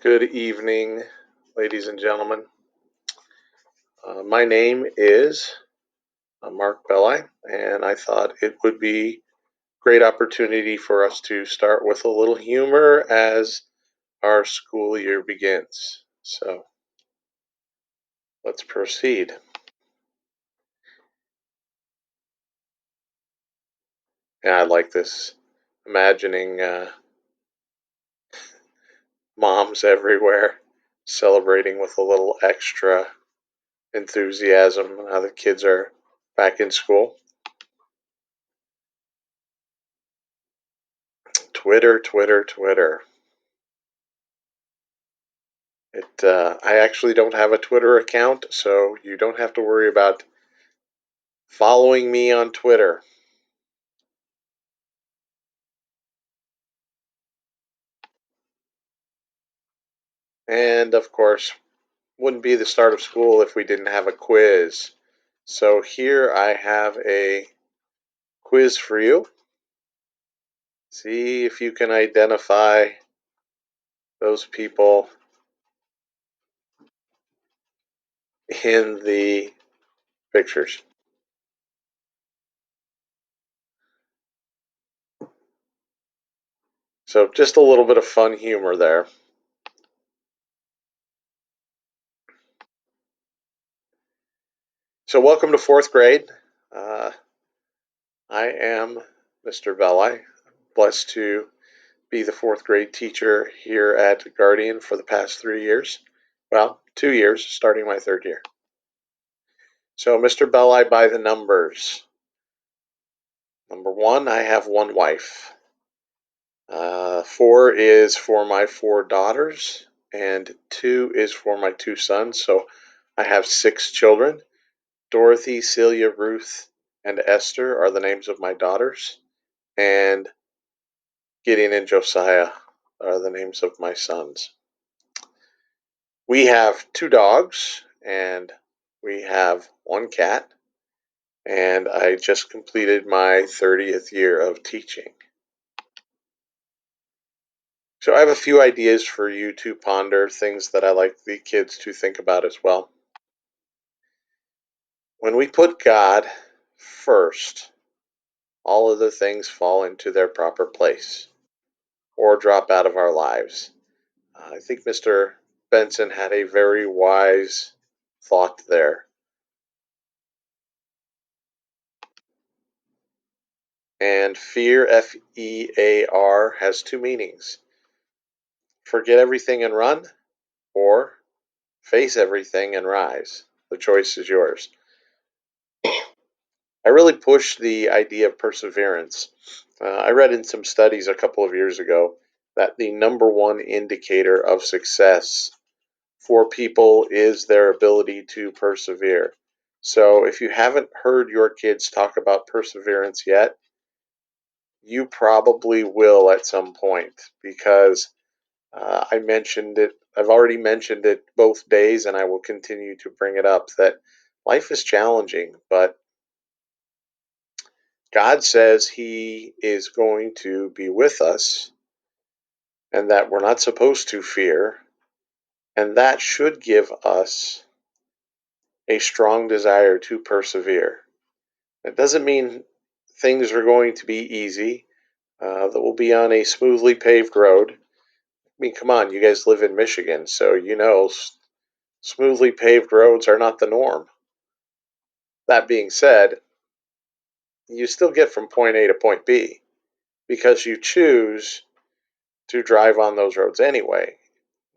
Good evening, ladies and gentlemen. My name is Mark Belli, and I thought it would be a great opportunity for us to start with a little humor as our school year begins. So let's proceed. Yeah, I like this, imagining moms everywhere celebrating with a little extra enthusiasm now the kids are back in school. Twitter, Twitter, Twitter. I actually don't have a Twitter account, so you don't have to worry about following me on Twitter. And of course, wouldn't be the start of school if we didn't have a quiz. So here I have a quiz for you. See if you can identify those people in the pictures. So just a little bit of fun humor there. So welcome to fourth grade. Uh, I am Mr. Belli. Blessed to be the fourth grade teacher here at Guardian for the past 3 years. Well, 2 years, starting my third year. So, Mr. Bell, I buy the numbers. Number one, I have one wife. Four is for my four daughters, and two is for my two sons. So, I have six children. Dorothy, Celia, Ruth, and Esther are the names of my daughters, and Gideon and Josiah are the names of my sons. We have two dogs and we have one cat, and I just completed my 30th year of teaching. So I have a few ideas for you to ponder, things that I like the kids to think about as well. When we put God first, all other things fall into their proper place or drop out of our lives. I think Mr. Benson had a very wise thought there. And fear, F-E-A-R, has two meanings: forget everything and run, or face everything and rise. The choice is yours. I really push the idea of perseverance. I read in some studies a couple of years ago that the number one indicator of success for people is their ability to persevere. So if you haven't heard your kids talk about perseverance yet, you probably will at some point, because I mentioned it. I've already mentioned it both days, and I will continue to bring it up that life is challenging, but God says He is going to be with us and that we're not supposed to fear, and that should give us a strong desire to persevere. It doesn't mean things are going to be easy, that we'll be on a smoothly paved road. I mean, come on, you guys live in Michigan, so you know smoothly paved roads are not the norm. That being said, you still get from point A to point B because you choose to drive on those roads anyway.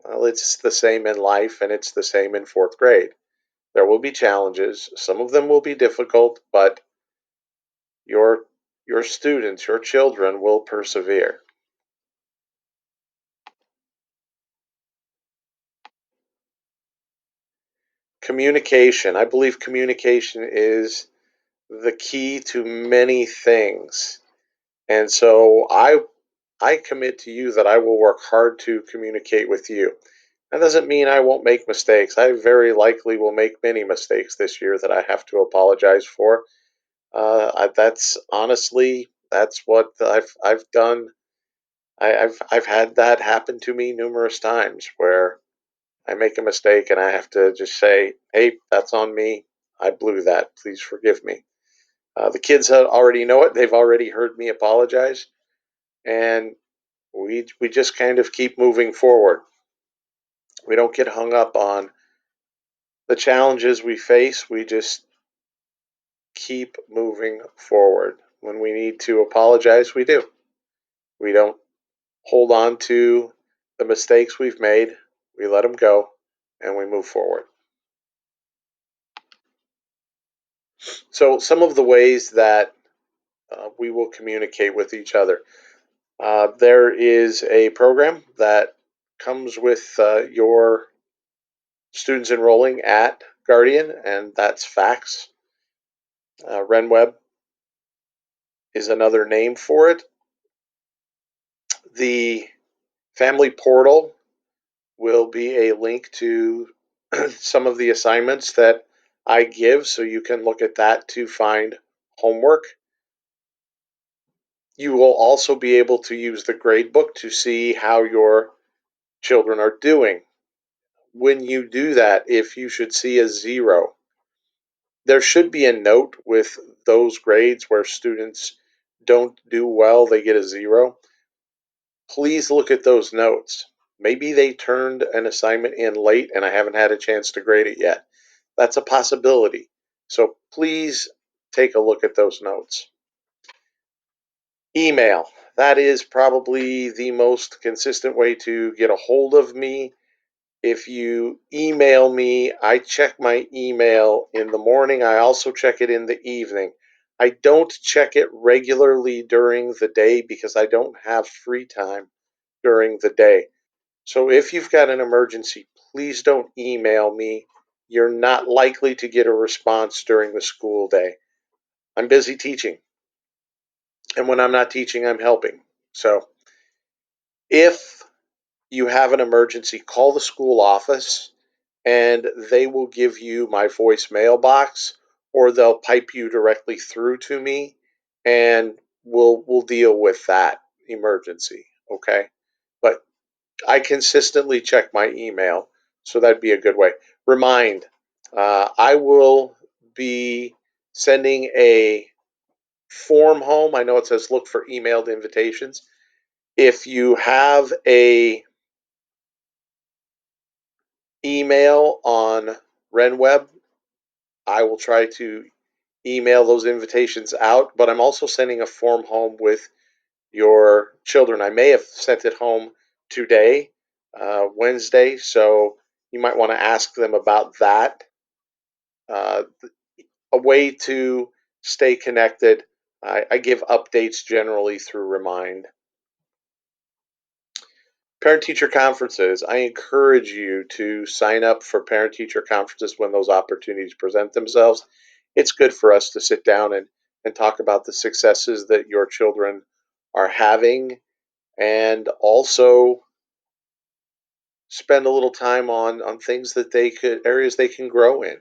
Well, it's the same in life and it's the same in fourth grade. There will be challenges. Some of them will be difficult, but your your students, your children will persevere. Communication. I believe communication is the key to many things. And so I commit to you that I will work hard to communicate with you. That doesn't mean I won't make mistakes. I very likely will make many mistakes this year that I have to apologize for. That's honestly, that's what I've done I've had that happen to me numerous times where I make a mistake and I have to just say, "Hey, that's on me. I blew that. Please forgive me." The kids already know it. They've already heard me apologize, and we just kind of keep moving forward. We don't get hung up on the challenges we face. We just keep moving forward. When we need to apologize, we do. We don't hold on to the mistakes we've made. We let them go and we move forward. So, some of the ways that we will communicate with each other. There is a program that comes with your students enrolling at Guardian, and that's FACS. RenWeb is another name for it. The family portal will be a link to some of the assignments that I give, so you can look at that to find homework. You will also be able to use the gradebook to see how your children are doing. When you do that, if you should see a 0, there should be a note with those grades where students don't do well, they get a 0. Please look at those notes. Maybe they turned an assignment in late and I haven't had a chance to grade it yet. That's a possibility. So please take a look at those notes. Email. That is probably the most consistent way to get a hold of me. If you email me, I check my email in the morning. I also check it in the evening. I don't check it regularly during the day because I don't have free time during the day. So if you've got an emergency, please don't email me. You're not likely to get a response during the school day. I'm busy teaching. And when I'm not teaching, I'm helping. So if you have an emergency, call the school office and they will give you my voicemail box or they'll pipe you directly through to me and we'll deal with that emergency, okay? But I consistently check my email, so that'd be a good way. Remind, I will be sending a form home. I know it says look for emailed invitations. If you have a email on RenWeb, I will try to email those invitations out, but I'm also sending a form home with your children. I may have sent it home today, Wednesday, so you might want to ask them about that. Uh, a way to stay connected. I give updates generally through Remind. Parent teacher conferences. I encourage you to sign up for parent teacher conferences when those opportunities present themselves. It's good for us to sit down and talk about the successes that your children are having and also spend a little time on things that they could areas they can grow in.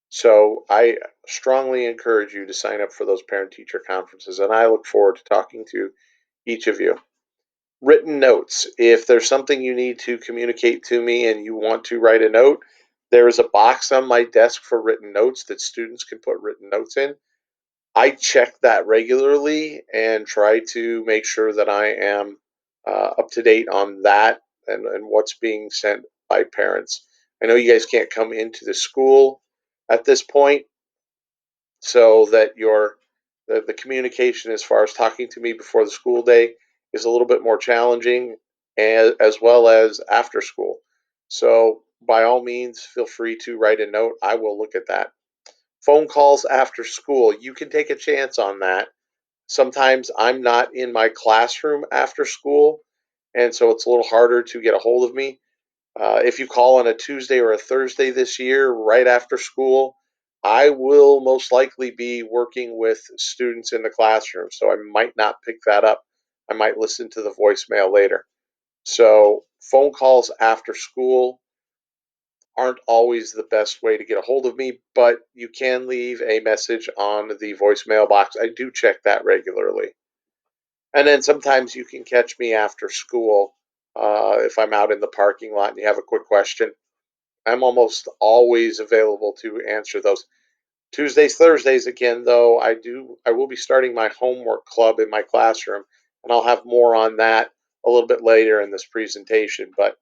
So I strongly encourage you to sign up for those parent teacher conferences and I look forward to talking to each of you. Written notes. If there's something you need to communicate to me and you want to write a note, there is a box on my desk for written notes that students can put written notes in. I check that regularly and try to make sure that I am up to date on that and what's being sent by parents. I know you guys can't come into the school at this point, so that the communication as far as talking to me before the school day is a little bit more challenging, as well as after school. So by all means, feel free to write a note. I will look at that. Phone calls after school. You can take a chance on that. Sometimes I'm not in my classroom after school, and so it's a little harder to get a hold of me. If you call on a Tuesday or a Thursday this year, right after school, I will most likely be working with students in the classroom, so I might not pick that up. I might listen to the voicemail later. So, phone calls after school aren't always the best way to get a hold of me, but you can leave a message on the voicemail box. I do check that regularly. And then sometimes you can catch me after school if I'm out in the parking lot and you have a quick question. I'm almost always available to answer those. Tuesdays, Thursdays again, though, I will be starting my homework club in my classroom, and I'll have more on that a little bit later in this presentation. But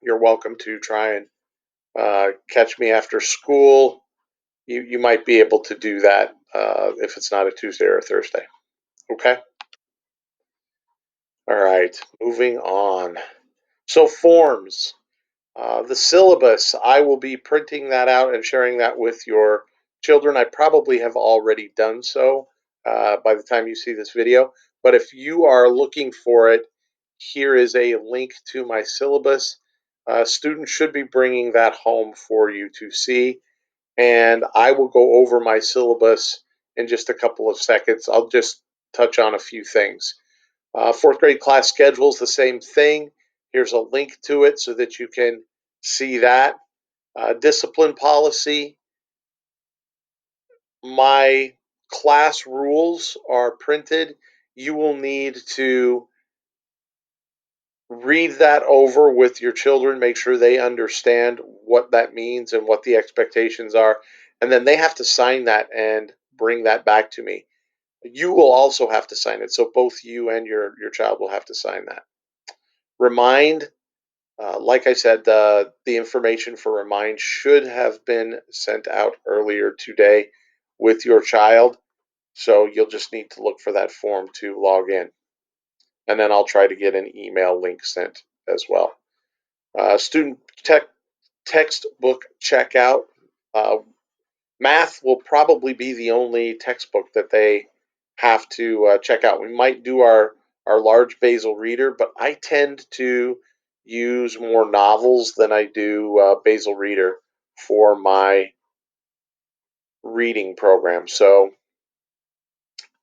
you're welcome to try and catch me after school. You might be able to do that if it's not a Tuesday or a Thursday. Okay. All right. Moving on. So forms. The syllabus, I will be printing that out and sharing that with your children. I probably have already done so by the time you see this video. But if you are looking for it, here is a link to my syllabus. Students should be bringing that home for you to see. And I will go over my syllabus in just a couple of seconds. I'll just touch on a few things. Fourth grade class schedule is the same thing. Here's a link to it so that you can see that. Discipline policy. My class rules are printed. You will need to read that over with your children, make sure they understand what that means and what the expectations are. And then they have to sign that and bring that back to me. You will also have to sign it. So both you and your child will have to sign that. Remind. Like I said, the information for Remind should have been sent out earlier today with your child. So you'll just need to look for that form to log in. And then I'll try to get an email link sent as well. Student textbook checkout. Uh, Math will probably be the only textbook that they have to check out. We might do our large basal reader, but I tend to use more novels than I do basal reader for my reading program. So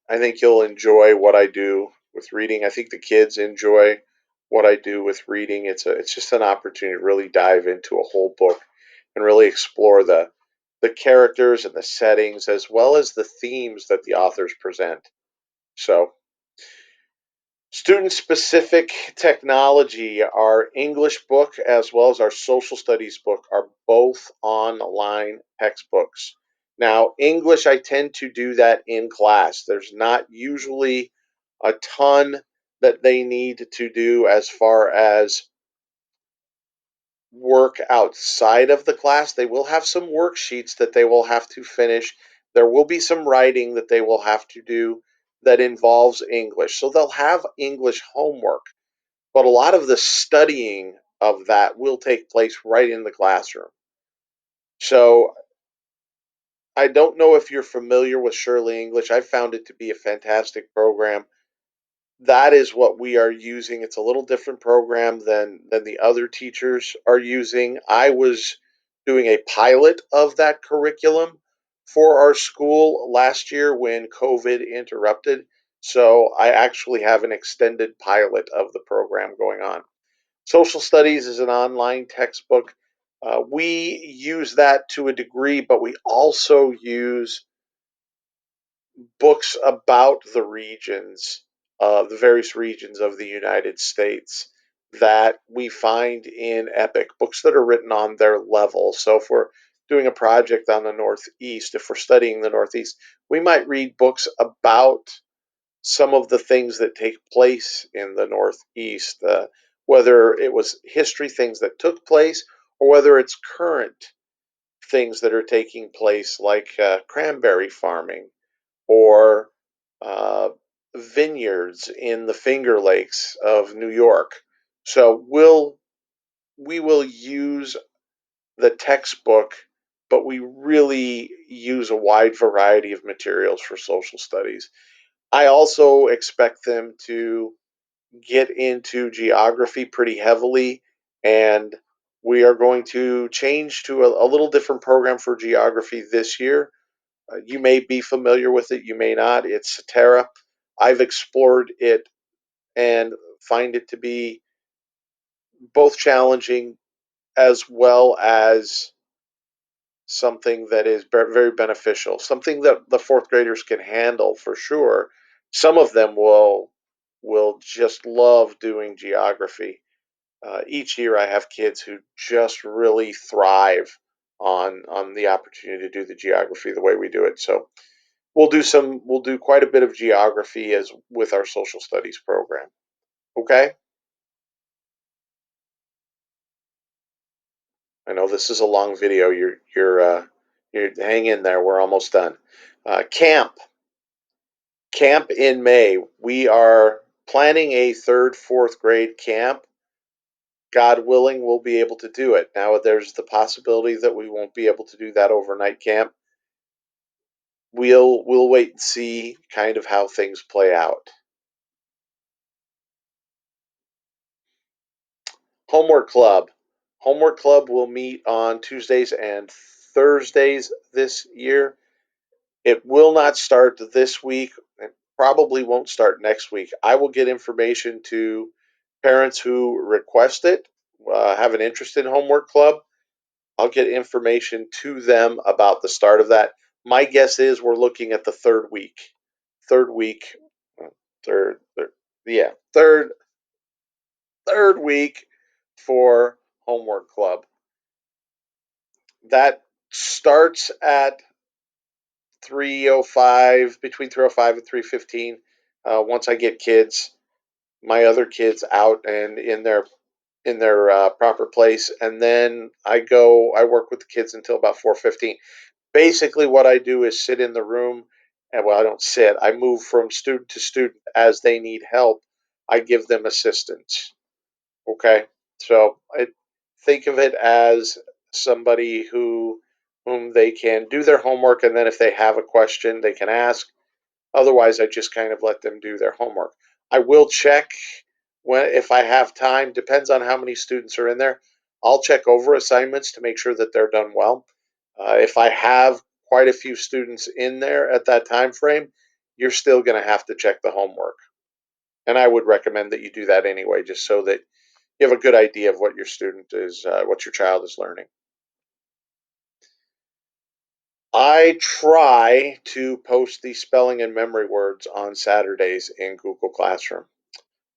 I think you'll enjoy what I do with reading. I think the kids enjoy what I do with reading. It's just an opportunity to really dive into a whole book and really explore the characters and the settings as well as the themes that the authors present. So, student specific technology, our English book as well as our social studies book are both online textbooks. Now, English, I tend to do that in class. There's not usually a ton that they need to do as far as work outside of the class. They will have some worksheets that they will have to finish. There will be some writing that they will have to do that involves English. So they'll have English homework, but a lot of the studying of that will take place right in the classroom. So I don't know if you're familiar with Shirley English. I found it to be a fantastic program. That is what we are using. It's a little different program than the other teachers are using. I was doing a pilot of that curriculum for our school last year when COVID interrupted. So I actually have an extended pilot of the program going on. Social Studies is an online textbook. We use that to a degree, but we also use books about the regions, the various regions of the United States that we find in EPIC, books that are written on their level. So if we're doing a project on the Northeast, if we're studying the Northeast, we might read books about some of the things that take place in the Northeast, whether it was history, things that took place, or whether it's current things that are taking place, like cranberry farming or uh, vineyards in the Finger Lakes of New York. So we will use the textbook, but we really use a wide variety of materials for social studies. I also expect them to get into geography pretty heavily, and we are going to change to a little different program for geography this year. You may be familiar with it, you may not. It's Cetera. I've explored it and find it to be both challenging as well as something that is very beneficial, something that the fourth graders can handle for sure. Some of them will will just love doing geography. Each year, I have kids who just really thrive on the opportunity to do the geography the way we do it. So we'll do quite a bit of geography as with our social studies program. Okay, I know this is a long video. You're hang in there. We're almost done. Camp in May. We are planning a third, fourth grade camp. God willing, we'll be able to do it. Now, there's the possibility that we won't be able to do that overnight camp. We'll wait and see kind of how things play out. Homework club. Homework club will meet on Tuesdays and Thursdays this year. It will not start this week and probably won't start next week. I will get information to parents who request it, have an interest in homework club. I'll get information to them about the start of that. My guess is we're looking at the third week. Third week, third yeah, third week for homework club. That starts at 3:05, between 3:05 and 3:15. Once I get my other kids out and in their proper place, and then I work with the kids until about 4:15. Basically, what I do is sit in the room, and well, I don't sit. I move from student to student as they need help. I give them assistance. Okay, so think of it as somebody whom they can do their homework, and then if they have a question, they can ask. Otherwise, I just kind of let them do their homework. I will check when if I have time. Depends on how many students are in there. I'll check over assignments to make sure that they're done well. If I have quite a few students in there at that time frame, you're still going to have to check the homework. And I would recommend that you do that anyway, just so that you have a good idea of what what your child is learning. I try to post the spelling and memory words on Saturdays in Google Classroom.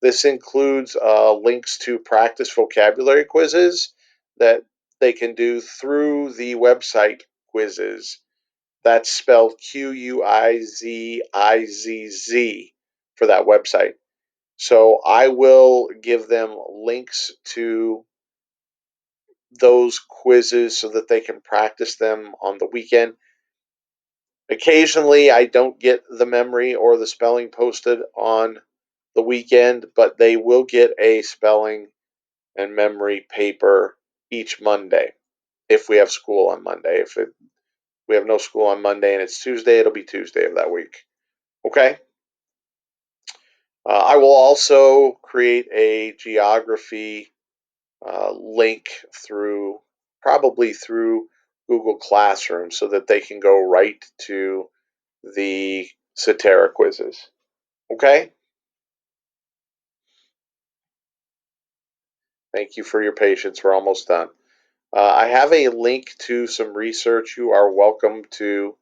This includes links to practice vocabulary quizzes that they can do through the website quizzes. That's spelled Quizzizz for that website. So I will give them links to those quizzes so that they can practice them on the weekend. Occasionally, I don't get the memory or the spelling posted on the weekend, but they will get a spelling and memory paper each Monday if we have school on Monday. We have no school on Monday and it's Tuesday, it'll be Tuesday of that week. Okay? I will also create a geography link probably through Google Classroom so that they can go right to the Cetera quizzes. Okay? Thank you for your patience. We're almost done. I have a link to some research you are welcome to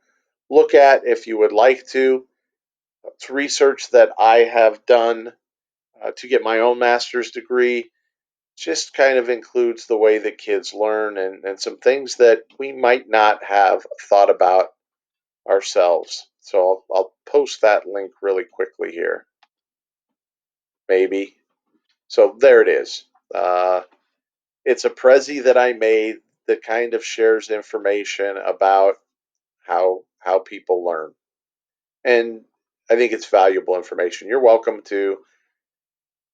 look at if you would like to. It's research that I have done to get my own master's degree. Just kind of includes the way that kids learn and some things that we might not have thought about ourselves. So I'll post that link really quickly here. Maybe. So there it is. It's a Prezi that I made that kind of shares information about how people learn, and I think it's valuable information. You're welcome to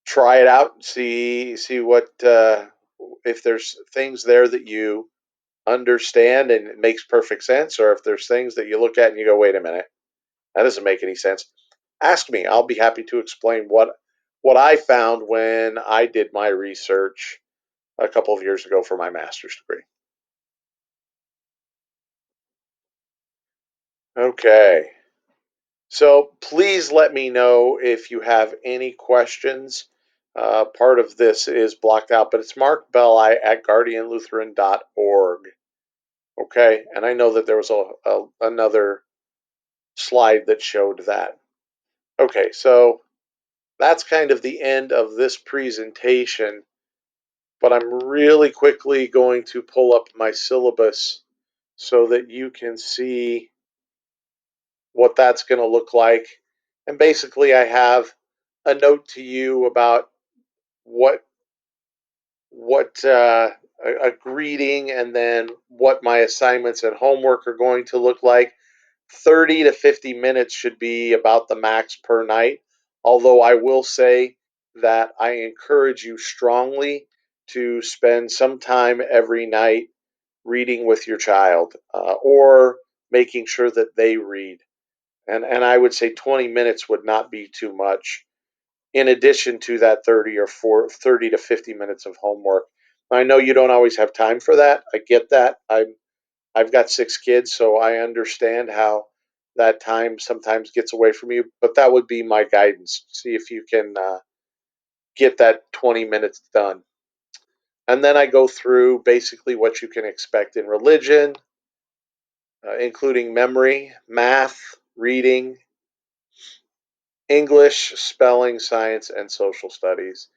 try it out and see what if there's things there that you understand and it makes perfect sense, or if there's things that you look at and you go, wait a minute, that doesn't make any sense. Ask me. I'll be happy to explain what I found when I did my research a couple of years ago for my master's degree. Okay. So please let me know if you have any questions. Part of this is blocked out, but it's Mark Belli at guardianlutheran.org. Okay. And I know that there was another slide that showed that. Okay. So that's kind of the end of this presentation, but I'm really quickly going to pull up my syllabus so that you can see what that's going to look like. And basically, I have a note to you about what a greeting and then what my assignments and homework are going to look like. 30 to 50 minutes should be about the max per night. Although I will say that I encourage you strongly to spend some time every night reading with your child, or making sure that they read. And I would say 20 minutes would not be too much, in addition to that 30 to 50 minutes of homework. I know you don't always have time for that. I get that. I've got 6 kids, so I understand how that time sometimes gets away from you. But that would be my guidance. See if you can get that 20 minutes done. And then I go through basically what you can expect in religion, including memory, math, reading, English, spelling, science, and social studies.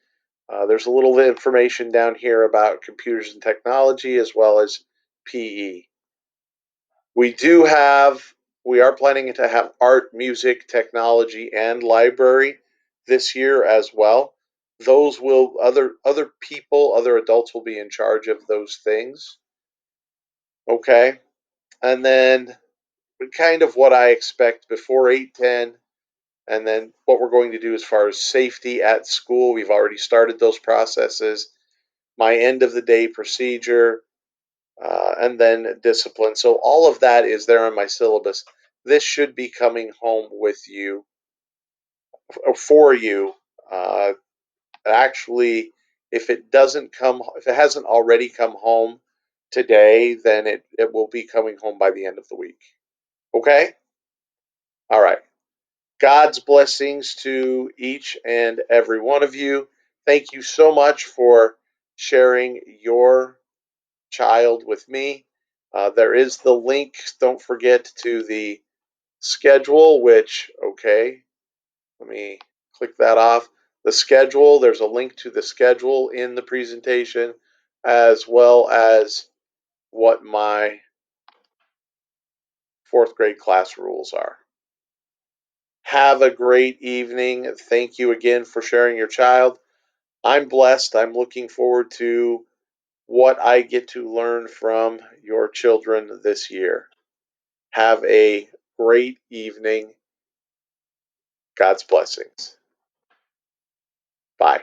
There's a little information down here about computers and technology as well as PE. We do have, we are planning to have art, music, technology, and library this year as well. Those will, other people, other adults will be in charge of those things. Okay. And then kind of what I expect before 8:10, and then what we're going to do as far as safety at school. We've already started those processes. My end of the day procedure, and then discipline. So all of that is there on my syllabus. This should be coming home with you, for you. Uh, Actually, if it hasn't already come home today, then it will be coming home by the end of the week. Okay? All right. God's blessings to each and every one of you. Thank you so much for sharing your child with me. There is the link, don't forget, to the schedule, which, okay, let me click that off. The schedule, there's a link to the schedule in the presentation, as well as what my 4th grade class rules are. Have a great evening. Thank you again for sharing your child. I'm blessed. I'm looking forward to what I get to learn from your children this year. Have a great evening. God's blessings. Bye.